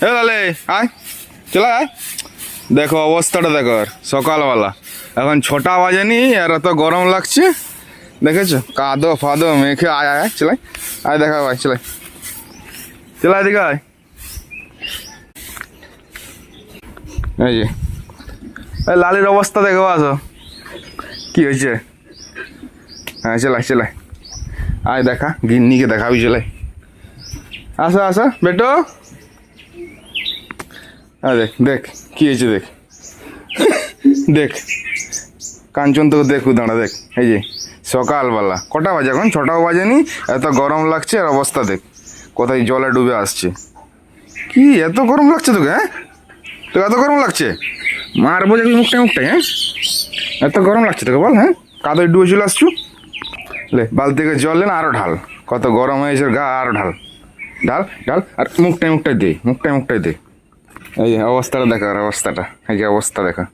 এ লালে আয়, চলে আয়। দেখো অবস্থাটা দেখো, আর সকালবেলা এখন 6টা বাজেনি আর এত গরম লাগছে, দেখেছো? কাদো ফাদো মেখে আয় আয় চলে আয়, দেখা ভাই চলে চলে এদিকে আয়। এই যে লালির অবস্থা দেখো, আসো কি হয়েছে। হ্যাঁ চলে চলে আয়, দেখা গিন্নিকে দেখাবি, চলে আসো আসো বেটো। দেখ দেখ কি হয়েছে, দেখ দেখ কাঞ্চন তো দেখু দাঁড়া, দেখ এই যে সকালবেলা কটা বাজে, এখন 6টাও বাজেনি, এত গরম লাগছে আর অবস্থা দেখ, কোথায় জলে ডুবে আসছে। কি এত গরম লাগছে তোকে? হ্যাঁ তোকে এত গরম লাগছে? মারবো দেখবি মুখটাই মুখটাই। হ্যাঁ এত গরম লাগছে তোকে বল? হ্যাঁ কাদয় ডুবে চলে আসছু, লে বালতি থেকে জল না আরো ঢাল, কত গরম হয়েছে গা, আরো ঢাল ঢাল ঢাল, আর মুখটাই মুখটাই দে, মুখটাই মুখটাই দে। এই যে অবস্থাটা দেখা, আর অবস্থাটা, এই যে অবস্থা দেখা।